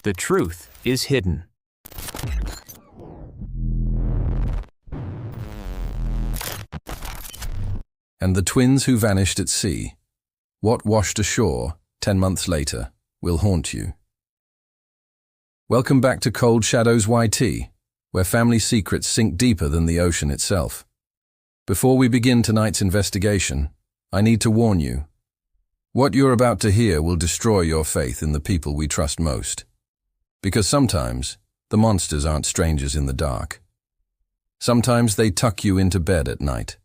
The truth is hidden. And the twins who vanished at sea. What washed ashore 10 months later will haunt you. Welcome back to Cold Shadows YT, where family secrets sink deeper than the ocean itself. Before we begin tonight's investigation, I need to warn you. What you're about to hear will destroy your faith in the people we trust most. Because sometimes, the monsters aren't strangers in the dark. Sometimes they tuck you into bed at night.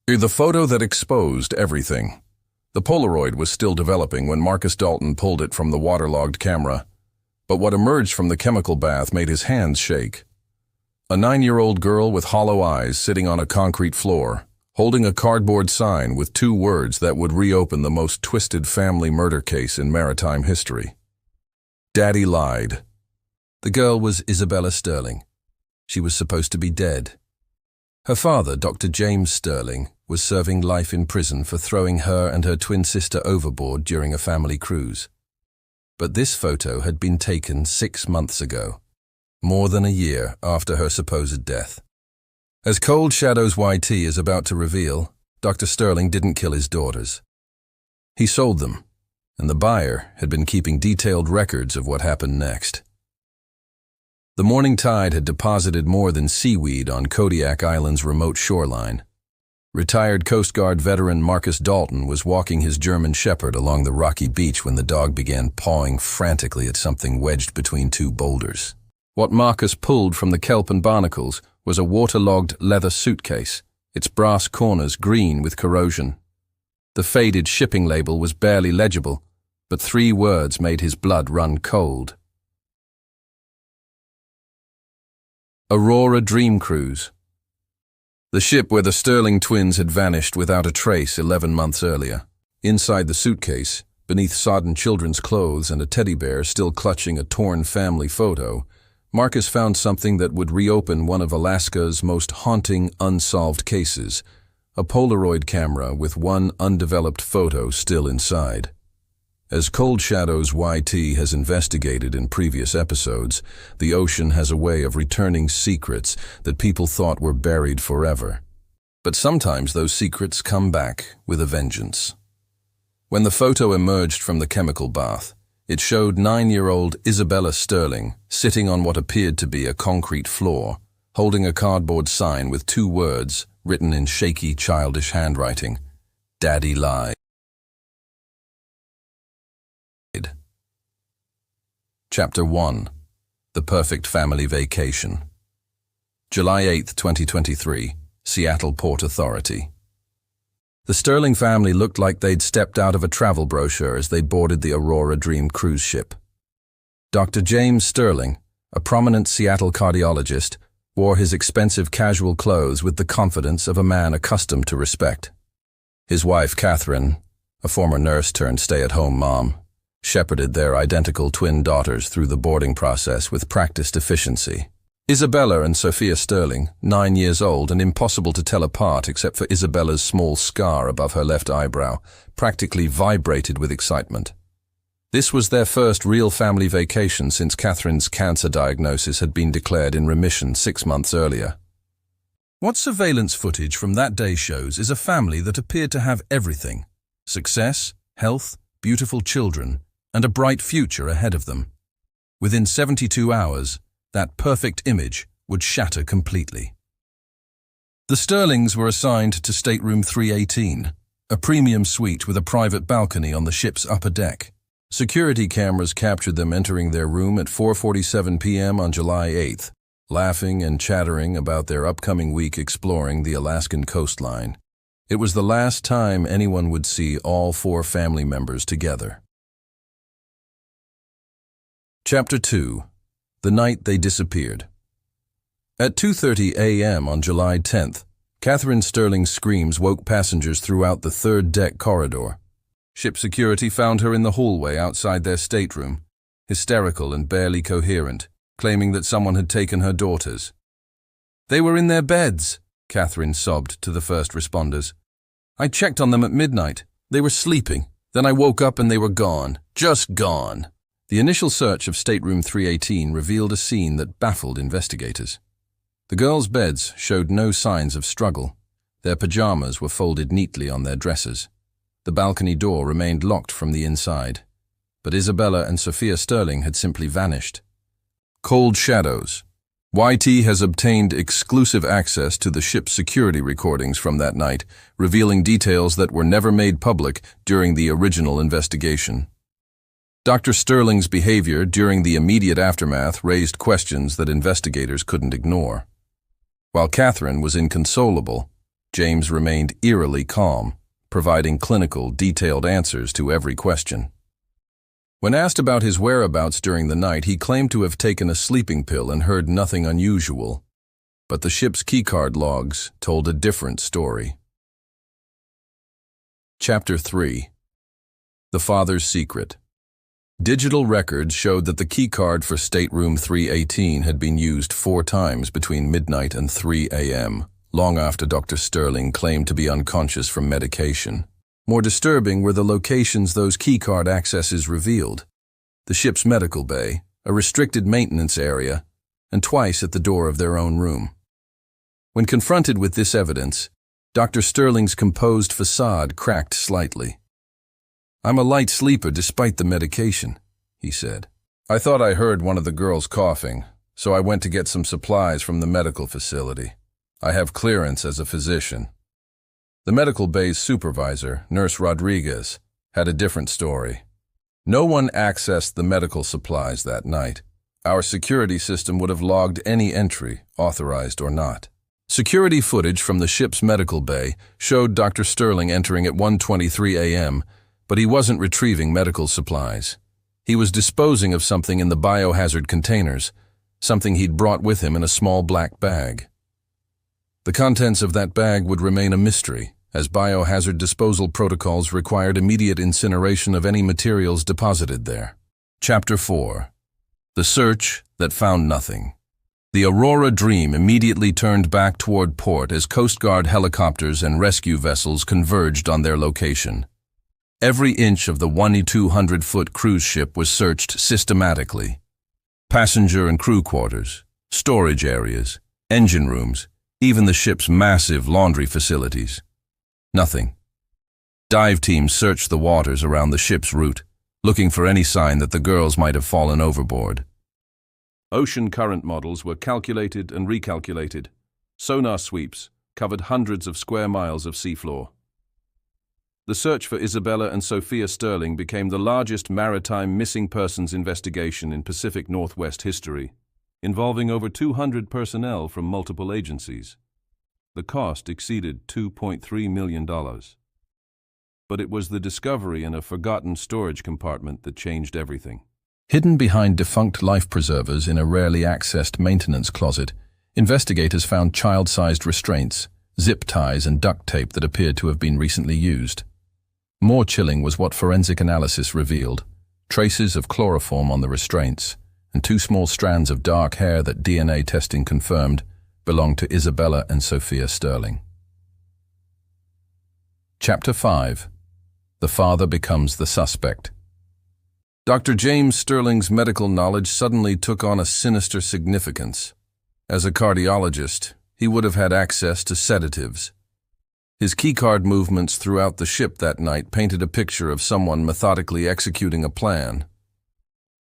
The photo that exposed everything. The Polaroid was still developing when Marcus Dalton pulled it from the waterlogged camera, but what emerged from the chemical bath made his hands shake. A 9-year-old girl with hollow eyes sitting on a concrete floor, holding a cardboard sign with 2 words that would reopen the most twisted family murder case in maritime history. Daddy lied. The girl was Isabella Sterling. She was supposed to be dead. Her father, Dr. James Sterling, was serving life in prison for throwing her and her twin sister overboard during a family cruise. But this photo had been taken 6 months ago, more than a year after her supposed death. As Cold Shadows YT is about to reveal, Dr. Sterling didn't kill his daughters. He sold them, and the buyer had been keeping detailed records of what happened next. The morning tide had deposited more than seaweed on Kodiak Island's remote shoreline. Retired Coast Guard veteran Marcus Dalton was walking his German Shepherd along the rocky beach when the dog began pawing frantically at something wedged between 2 boulders. What Marcus pulled from the kelp and barnacles was a waterlogged leather suitcase, its brass corners green with corrosion. The faded shipping label was barely legible, but 3 words made his blood run cold. Aurora Dream Cruise. The ship where the Sterling twins had vanished without a trace 11 months earlier. Inside the suitcase, beneath sodden children's clothes and a teddy bear still clutching a torn family photo, Marcus found something that would reopen one of Alaska's most haunting unsolved cases, a Polaroid camera with 1 undeveloped photo still inside. As Cold Shadows YT has investigated in previous episodes, the ocean has a way of returning secrets that people thought were buried forever. But sometimes those secrets come back with a vengeance. When the photo emerged from the chemical bath, it showed 9-year-old Isabella Sterling sitting on what appeared to be a concrete floor, holding a cardboard sign with 2 words written in shaky, childish handwriting: Daddy lied. Chapter 1. The Perfect Family Vacation. July 8, 2023, Seattle Port Authority. The Sterling family looked like they'd stepped out of a travel brochure as they boarded the Aurora Dream cruise ship. Dr. James Sterling, a prominent Seattle cardiologist, wore his expensive casual clothes with the confidence of a man accustomed to respect. His wife, Catherine, a former nurse turned stay-at-home mom, shepherded their identical twin daughters through the boarding process with practiced efficiency. Isabella and Sophia Sterling, 9 years old and impossible to tell apart except for Isabella's small scar above her left eyebrow, practically vibrated with excitement. This was their first real family vacation since Catherine's cancer diagnosis had been declared in remission 6 months earlier. What surveillance footage from that day shows is a family that appeared to have everything: success, health, beautiful children, and a bright future ahead of them. Within 72 hours, that perfect image would shatter completely. The Sterlings were assigned to stateroom 318, a premium suite with a private balcony on the ship's upper deck. Security cameras captured them entering their room at 4:47 p.m. on July 8th, laughing and chattering about their upcoming week exploring the Alaskan coastline. It was the last time anyone would see all 4 family members together. Chapter 2. The Night They Disappeared. At 2:30 a.m. on July 10th, Catherine Sterling's screams woke passengers throughout the 3rd deck corridor. Ship security found her in the hallway outside their stateroom, hysterical and barely coherent, claiming that someone had taken her daughters. "They were in their beds," Catherine sobbed to the first responders. "I checked on them at midnight. They were sleeping. Then I woke up and they were gone. Just gone. The initial search of stateroom 318 revealed a scene that baffled investigators. The girls' beds showed no signs of struggle. Their pajamas were folded neatly on their dressers. The balcony door remained locked from the inside. But Isabella and Sophia Sterling had simply vanished. Cold shadows. YT has obtained exclusive access to the ship's security recordings from that night, revealing details that were never made public during the original investigation. Dr. Sterling's behavior during the immediate aftermath raised questions that investigators couldn't ignore. While Catherine was inconsolable, James remained eerily calm, providing clinical, detailed answers to every question. When asked about his whereabouts during the night, he claimed to have taken a sleeping pill and heard nothing unusual. But the ship's keycard logs told a different story. Chapter 3. The Father's Secret. Digital records showed that the keycard for stateroom 318 had been used 4 times between midnight and 3 a.m., long after Dr. Sterling claimed to be unconscious from medication. More disturbing were the locations those keycard accesses revealed: the ship's medical bay, a restricted maintenance area, and twice at the door of their own room. When confronted with this evidence, Dr. Sterling's composed facade cracked slightly. "I'm a light sleeper despite the medication," he said. "I thought I heard one of the girls coughing, so I went to get some supplies from the medical facility. I have clearance as a physician." The medical bay's supervisor, Nurse Rodriguez, had a different story. "No one accessed the medical supplies that night. Our security system would have logged any entry, authorized or not." Security footage from the ship's medical bay showed Dr. Sterling entering at 1:23 a.m., but he wasn't retrieving medical supplies. He was disposing of something in the biohazard containers, something he'd brought with him in a small black bag. The contents of that bag would remain a mystery, as biohazard disposal protocols required immediate incineration of any materials deposited there. Chapter 4. The Search That Found Nothing. The Aurora Dream immediately turned back toward port as Coast Guard helicopters and rescue vessels converged on their location. Every inch of the 2,200-foot cruise ship was searched systematically. Passenger and crew quarters, storage areas, engine rooms, even the ship's massive laundry facilities. Nothing. Dive teams searched the waters around the ship's route, looking for any sign that the girls might have fallen overboard. Ocean current models were calculated and recalculated. Sonar sweeps covered hundreds of square miles of seafloor. The search for Isabella and Sophia Sterling became the largest maritime missing persons investigation in Pacific Northwest history, involving over 200 personnel from multiple agencies. The cost exceeded $2.3 million. But it was the discovery in a forgotten storage compartment that changed everything. Hidden behind defunct life preservers in a rarely accessed maintenance closet, investigators found child-sized restraints, zip ties and duct tape that appeared to have been recently used. More chilling was what forensic analysis revealed: traces of chloroform on the restraints, and 2 small strands of dark hair that DNA testing confirmed belonged to Isabella and Sophia Sterling. Chapter 5. The Father Becomes the Suspect. Dr. James Sterling's medical knowledge suddenly took on a sinister significance. As a cardiologist, he would have had access to sedatives. His keycard movements throughout the ship that night painted a picture of someone methodically executing a plan.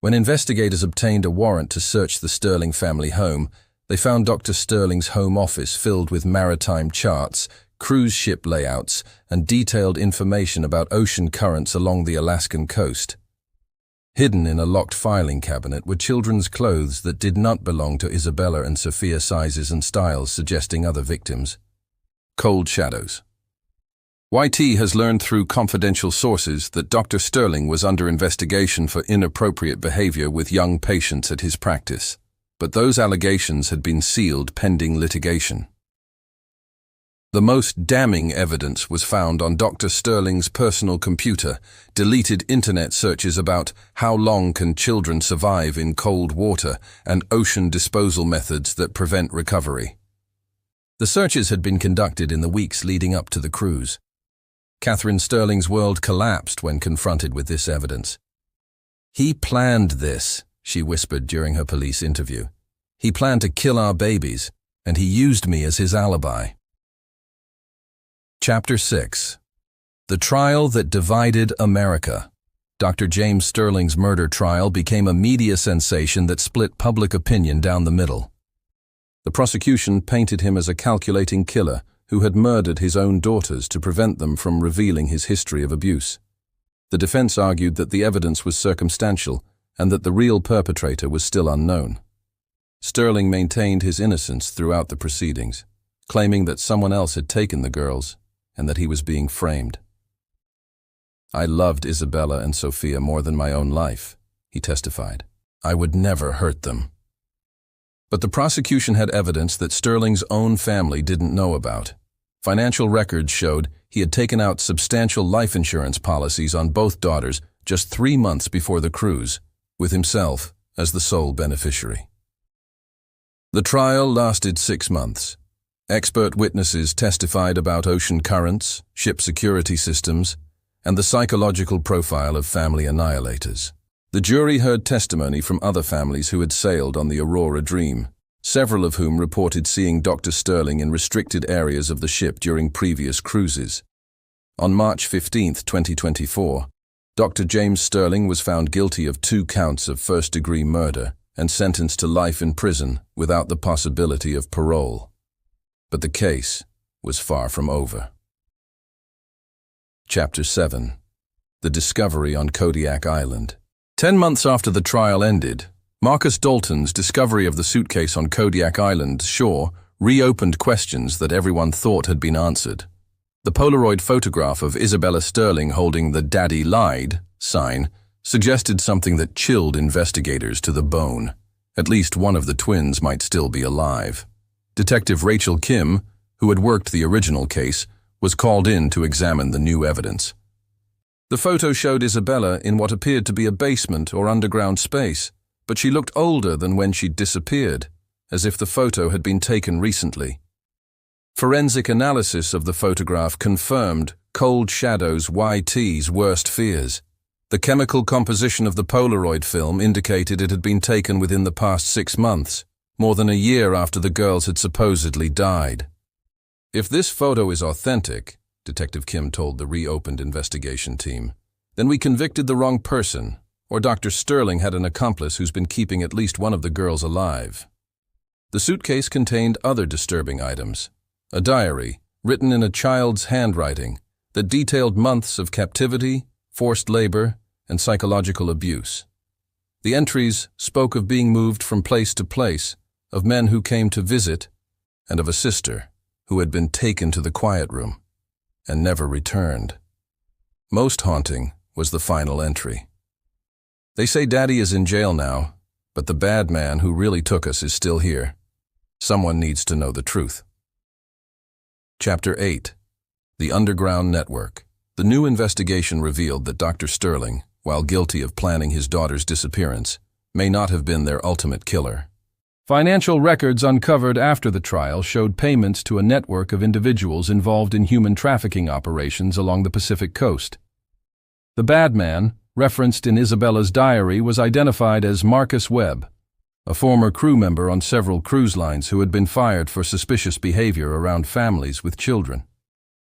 When investigators obtained a warrant to search the Sterling family home, they found Dr. Sterling's home office filled with maritime charts, cruise ship layouts, and detailed information about ocean currents along the Alaskan coast. Hidden in a locked filing cabinet were children's clothes that did not belong to Isabella and Sophia, sizes and styles suggesting other victims. Cold shadows. YT has learned through confidential sources that Dr. Sterling was under investigation for inappropriate behavior with young patients at his practice, but those allegations had been sealed pending litigation. The most damning evidence was found on Dr. Sterling's personal computer, deleted internet searches about how long can children survive in cold water and ocean disposal methods that prevent recovery. The searches had been conducted in the weeks leading up to the cruise. Catherine Sterling's world collapsed when confronted with this evidence. "He planned this," she whispered during her police interview. "He planned to kill our babies, and he used me as his alibi." Chapter 6. The Trial That Divided America. Dr. James Sterling's murder trial became a media sensation that split public opinion down the middle. The prosecution painted him as a calculating killer who had murdered his own daughters to prevent them from revealing his history of abuse. The defense argued that the evidence was circumstantial and that the real perpetrator was still unknown. Sterling maintained his innocence throughout the proceedings, claiming that someone else had taken the girls and that he was being framed. "I loved Isabella and Sophia more than my own life," he testified. "I would never hurt them." But the prosecution had evidence that Sterling's own family didn't know about. Financial records showed he had taken out substantial life insurance policies on both daughters just 3 months before the cruise, with himself as the sole beneficiary. The trial lasted 6 months. Expert witnesses testified about ocean currents, ship security systems, and the psychological profile of family annihilators. The jury heard testimony from other families who had sailed on the Aurora Dream, several of whom reported seeing Dr. Sterling in restricted areas of the ship during previous cruises. On March 15, 2024, Dr. James Sterling was found guilty of 2 counts of first-degree murder and sentenced to life in prison without the possibility of parole. But the case was far from over. Chapter 7. The Discovery on Kodiak Island. 10 months after the trial ended, Marcus Dalton's discovery of the suitcase on Kodiak Island shore reopened questions that everyone thought had been answered. The Polaroid photograph of Isabella Sterling holding the "Daddy Lied" sign suggested something that chilled investigators to the bone. At least one of the twins might still be alive. Detective Rachel Kim, who had worked the original case, was called in to examine the new evidence. The photo showed Isabella in what appeared to be a basement or underground space, but she looked older than when she'd disappeared, as if the photo had been taken recently. Forensic analysis of the photograph confirmed Cold Shadow's YT's worst fears. The chemical composition of the Polaroid film indicated it had been taken within the past 6 months, more than a year after the girls had supposedly died. "If this photo is authentic," Detective Kim told the reopened investigation team, "then we convicted the wrong person, or Dr. Sterling had an accomplice who's been keeping at least one of the girls alive." The suitcase contained other disturbing items. A diary, written in a child's handwriting, that detailed months of captivity, forced labor, and psychological abuse. The entries spoke of being moved from place to place, of men who came to visit, and of a sister who had been taken to the quiet room and never returned. Most haunting was the final entry. "They say Daddy is in jail now, but the bad man who really took us is still here. Someone needs to know the truth." Chapter 8. The Underground Network. The new investigation revealed that Dr. Sterling, while guilty of planning his daughter's disappearance, may not have been their ultimate killer. Financial records uncovered after the trial showed payments to a network of individuals involved in human trafficking operations along the Pacific coast. The bad man, referenced in Isabella's diary, was identified as Marcus Webb, a former crew member on several cruise lines who had been fired for suspicious behavior around families with children.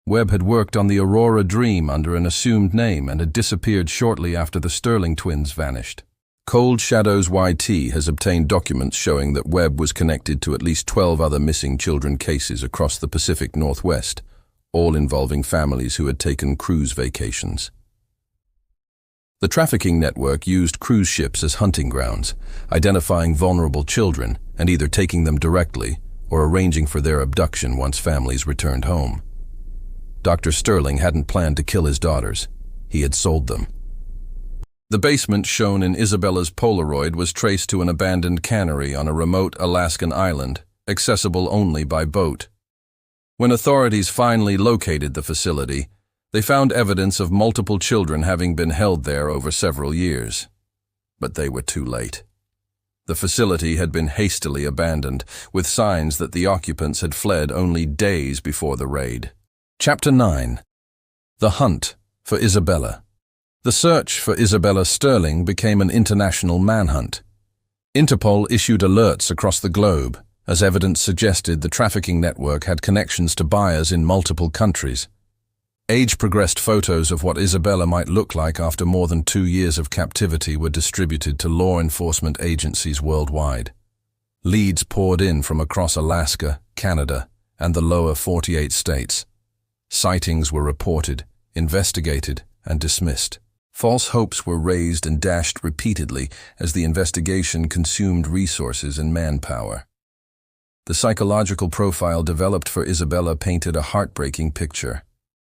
Webb had worked on the Aurora Dream under an assumed name and had disappeared shortly after the Sterling twins vanished. Cold Shadow's YT has obtained documents showing that Webb was connected to at least 12 other missing children cases across the Pacific Northwest, all involving families who had taken cruise vacations. The trafficking network used cruise ships as hunting grounds, identifying vulnerable children and either taking them directly or arranging for their abduction once families returned home. Dr. Sterling hadn't planned to kill his daughters. He had sold them. The basement shown in Isabella's Polaroid was traced to an abandoned cannery on a remote Alaskan island, accessible only by boat. When authorities finally located the facility, they found evidence of multiple children having been held there over several years. But they were too late. The facility had been hastily abandoned, with signs that the occupants had fled only days before the raid. Chapter 9. The hunt for Isabella. The search for Isabella Sterling became an international manhunt. Interpol issued alerts across the globe, as evidence suggested the trafficking network had connections to buyers in multiple countries. Age-progressed photos of what Isabella might look like after more than 2 years of captivity were distributed to law enforcement agencies worldwide. Leads poured in from across Alaska, Canada, and the lower 48 states. Sightings were reported, investigated, and dismissed. False hopes were raised and dashed repeatedly as the investigation consumed resources and manpower. The psychological profile developed for Isabella painted a heartbreaking picture.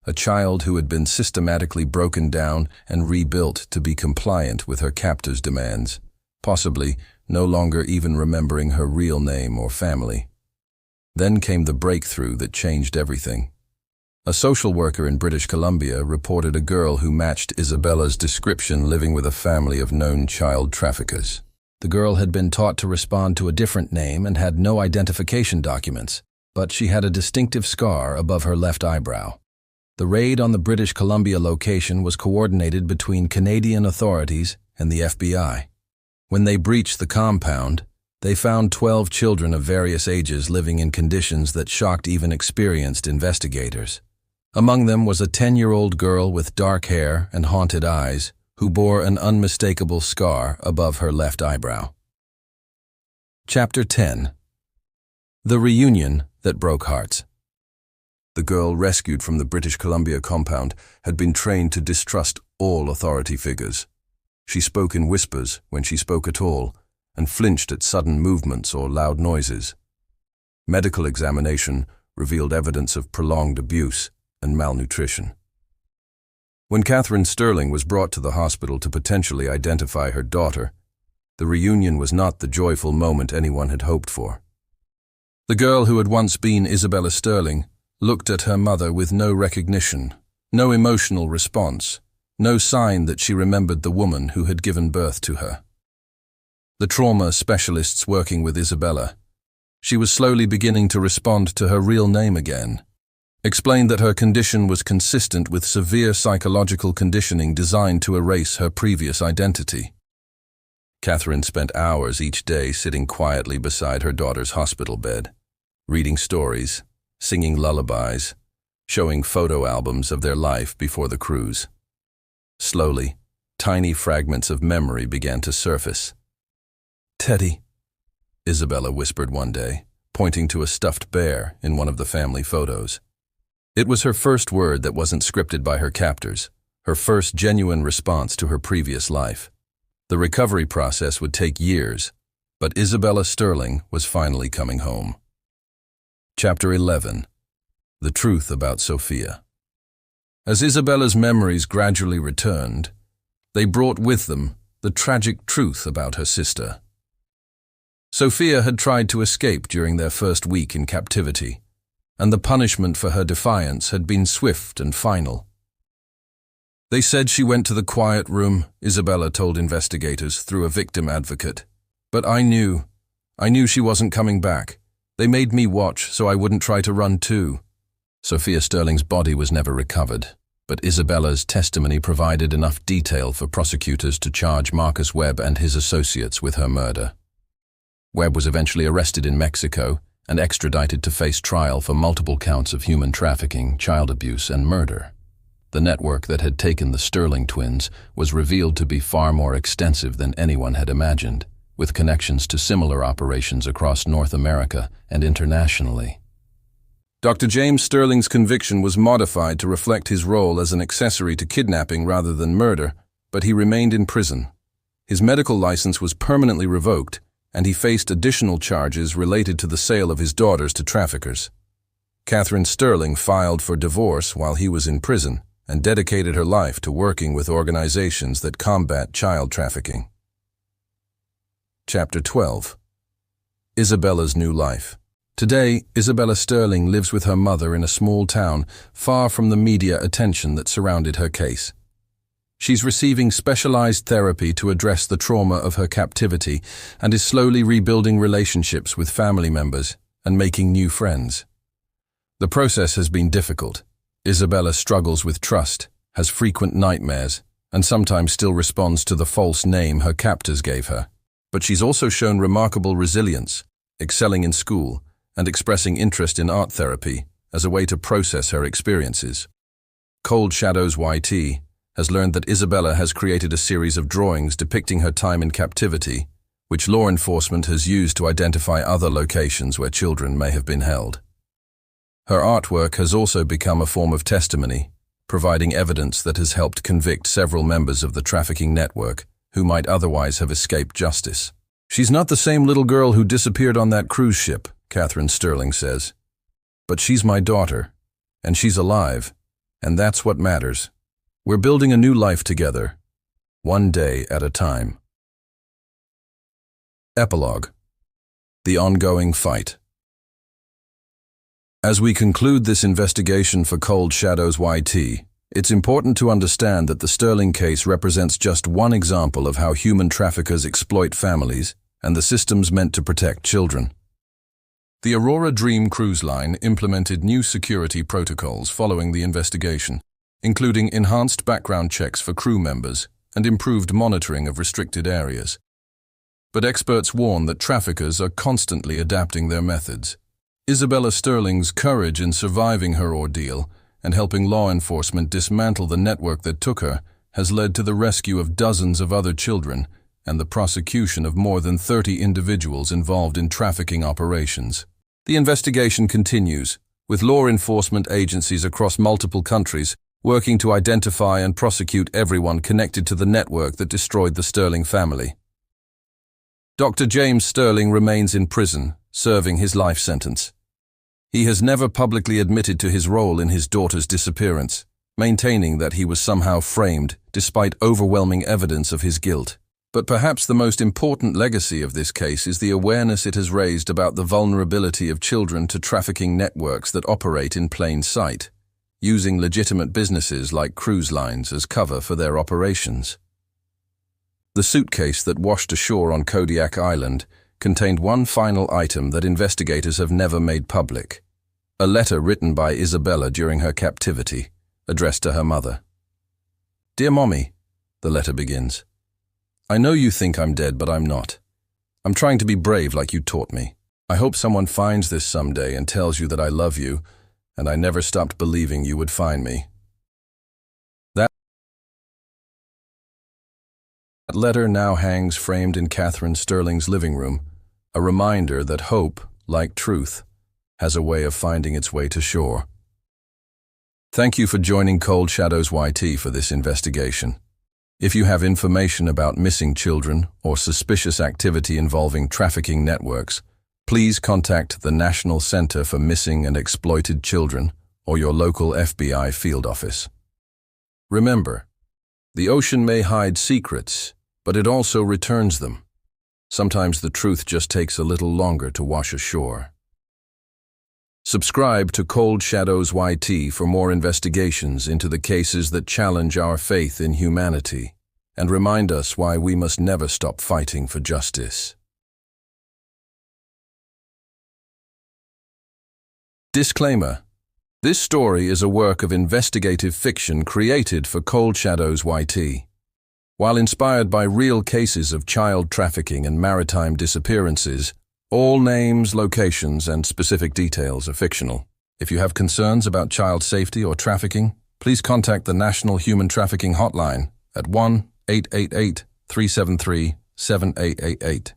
A child who had been systematically broken down and rebuilt to be compliant with her captor's demands, possibly no longer even remembering her real name or family. Then came the breakthrough that changed everything. A social worker in British Columbia reported a girl who matched Isabella's description living with a family of known child traffickers. The girl had been taught to respond to a different name and had no identification documents, but she had a distinctive scar above her left eyebrow. The raid on the British Columbia location was coordinated between Canadian authorities and the FBI. When they breached the compound, they found 12 children of various ages living in conditions that shocked even experienced investigators. Among them was a 10-year-old girl with dark hair and haunted eyes who bore an unmistakable scar above her left eyebrow. Chapter 10. The Reunion That Broke Hearts. The girl rescued from the British Columbia compound had been trained to distrust all authority figures. She spoke in whispers when she spoke at all, and flinched at sudden movements or loud noises. Medical examination revealed evidence of prolonged abuse and malnutrition. When Catherine Sterling was brought to the hospital to potentially identify her daughter, the reunion was not the joyful moment anyone had hoped for. The girl who had once been Isabella Sterling looked at her mother with no recognition, no emotional response, no sign that she remembered the woman who had given birth to her. The trauma specialists working with Isabella, she was slowly beginning to respond to her real name again, explained that her condition was consistent with severe psychological conditioning designed to erase her previous identity. Catherine spent hours each day sitting quietly beside her daughter's hospital bed, reading stories, singing lullabies, showing photo albums of their life before the cruise. Slowly, tiny fragments of memory began to surface. "Teddy," Isabella whispered one day, pointing to a stuffed bear in one of the family photos. It was her first word that wasn't scripted by her captors, her first genuine response to her previous life. The recovery process would take years, but Isabella Sterling was finally coming home. Chapter 11. The Truth About Sophia. As Isabella's memories gradually returned, they brought with them the tragic truth about her sister. Sophia had tried to escape during their first week in captivity, and the punishment for her defiance had been swift and final. They said she went to the quiet room, Isabella told investigators through a victim advocate. But I knew she wasn't coming back. They made me watch so I wouldn't try to run too. Sophia Sterling's body was never recovered, but Isabella's testimony provided enough detail for prosecutors to charge Marcus Webb and his associates with her murder. Webb was eventually arrested in Mexico and extradited to face trial for multiple counts of human trafficking, child abuse, and murder. The network that had taken the Sterling twins was revealed to be far more extensive than anyone had imagined, with connections to similar operations across North America and internationally. Dr. James Sterling's conviction was modified to reflect his role as an accessory to kidnapping rather than murder, but he remained in prison. His medical license was permanently revoked, and he faced additional charges related to the sale of his daughters to traffickers. Catherine Sterling filed for divorce while he was in prison and dedicated her life to working with organizations that combat child trafficking. Chapter 12. Isabella's New Life. Today, Isabella Sterling lives with her mother in a small town far from the media attention that surrounded her case. She's receiving specialized therapy to address the trauma of her captivity and is slowly rebuilding relationships with family members and making new friends. The process has been difficult, Isabella struggles with trust, has frequent nightmares, and sometimes still responds to the false name her captors gave her. But she's also shown remarkable resilience, excelling in school and expressing interest in art therapy as a way to process her experiences. Cold Shadows YT has learned that Isabella has created a series of drawings depicting her time in captivity, which law enforcement has used to identify other locations where children may have been held. Her artwork has also become a form of testimony, providing evidence that has helped convict several members of the trafficking network who might otherwise have escaped justice. "She's not the same little girl who disappeared on that cruise ship," Catherine Sterling says. "But she's my daughter, and she's alive, and that's what matters. We're building a new life together, one day at a time." Epilogue: The ongoing fight. As we conclude this investigation for Cold Shadows YT, it's important to understand that the Sterling case represents just one example of how human traffickers exploit families and the systems meant to protect children. The Aurora Dream Cruise Line implemented new security protocols following the investigation, including enhanced background checks for crew members and improved monitoring of restricted areas. But experts warn that traffickers are constantly adapting their methods. Isabella Sterling's courage in surviving her ordeal and helping law enforcement dismantle the network that took her has led to the rescue of dozens of other children and the prosecution of more than 30 individuals involved in trafficking operations. The investigation continues, with law enforcement agencies across multiple countries working to identify and prosecute everyone connected to the network that destroyed the Sterling family. Dr. James Sterling remains in prison, serving his life sentence. He has never publicly admitted to his role in his daughter's disappearance, maintaining that he was somehow framed despite overwhelming evidence of his guilt. But perhaps the most important legacy of this case is the awareness it has raised about the vulnerability of children to trafficking networks that operate in plain sight, using legitimate businesses like cruise lines as cover for their operations. The suitcase that washed ashore on Kodiak Island contained one final item that investigators have never made public: a letter written by Isabella during her captivity, addressed to her mother. "Dear Mommy," the letter begins, "I know you think I'm dead, but I'm not. I'm trying to be brave like you taught me. I hope someone finds this someday and tells you that I love you, and I never stopped believing you would find me." That letter now hangs framed in Catherine Sterling's living room, a reminder that hope, like truth, has a way of finding its way to shore. Thank you for joining Cold Shadows YT for this investigation. If you have information about missing children or suspicious activity involving trafficking networks, please contact the National Center for Missing and Exploited Children or your local FBI field office. Remember, the ocean may hide secrets, but it also returns them. Sometimes the truth just takes a little longer to wash ashore. Subscribe to Cold Shadows YT for more investigations into the cases that challenge our faith in humanity and remind us why we must never stop fighting for justice. Disclaimer: this story is a work of investigative fiction created for Cold Shadows YT. While inspired by real cases of child trafficking and maritime disappearances, all names, locations, and specific details are fictional. If you have concerns about child safety or trafficking, please contact the National Human Trafficking Hotline at 1-888-373-7888.